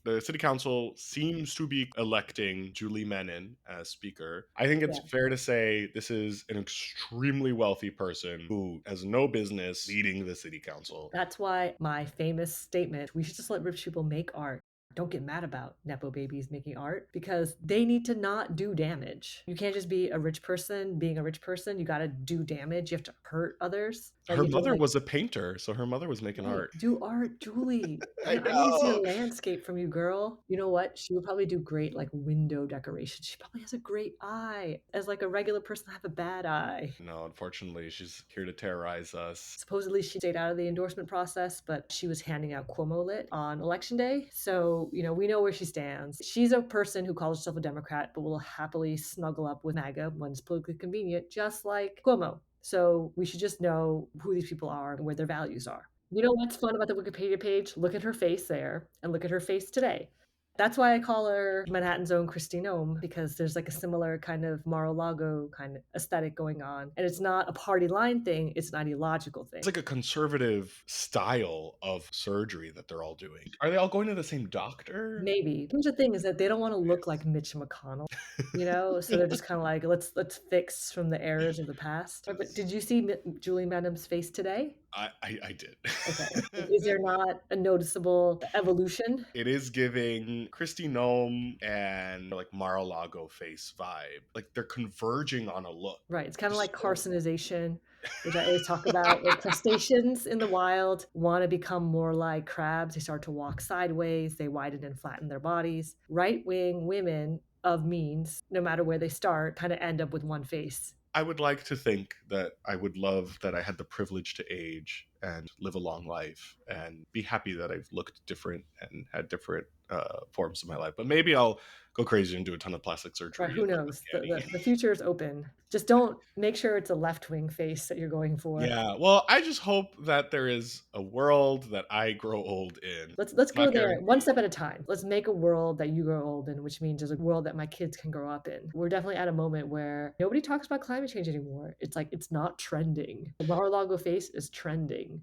The city council seems to be electing Julie Menin as speaker. I think it's Yeah. fair to say this is an extremely wealthy person who has no business leading the city council. That's why my famous statement, we should just let rich people make art. Don't get mad about Nepo babies making art because they need to not do damage. You can't just be a rich person being a rich person. You got to do damage. You have to hurt others. Like Her you have to mother like, was a painter, so her mother was making hey, art. do art, Julie. I I need to see a know. landscape from you, girl. You know what? She would probably do great like window decoration. She probably has a great eye. As like a regular person, I have a bad eye. No, unfortunately, she's here to terrorize us. Supposedly she stayed out of the endorsement process, but she was handing out Cuomo lit on election day. So, we know where she stands. She's a person who calls herself a Democrat, but will happily snuggle up with MAGA when it's politically convenient, just like Cuomo. So we should just know who these people are and where their values are. You know what's fun about the Wikipedia page? Look at her face there and look at her face today. That's why I call her Manhattan's own Christy Nome, because there's like a similar kind of Mar-a-Lago kind of aesthetic going on. And it's not a party line thing, it's an ideological It's thing. like a conservative style of surgery that they're all doing. Are they all going to the same doctor? Maybe. Here's the thing is that they don't want to look like Mitch McConnell, so they're just kind of like, let's fix from the errors of the past. But did you see Julie Madam's face today? I did. Okay. Is there not a noticeable evolution? It is giving Christy Nome and like Mar-a-Lago face vibe. Like they're converging on a look. Right. It's kind of like Just so carcinization, which I always talk about. Like crustaceans in the wild want to become more like crabs. They start to walk sideways, they widen and flatten their bodies. Right wing women of means, no matter where they start, kind of end up with one face. I would like to think that I would love that I had the privilege to age and live a long life and be happy that I've looked different and had different forms of my life. But maybe I'll go crazy and do a ton of plastic Right, surgery who and look knows? uncanny. The future is open. Just don't make sure it's a left wing face that you're going for. Yeah, well, I just hope that there is a world that I grow old in. Let's go Not there one guaranteed. step at a time. Let's make a world that you grow old in, which means there's a world that my kids can grow up in. We're definitely at a moment where nobody talks about climate change anymore. It's like it's not trending. The Mar-a-Lago face is trending.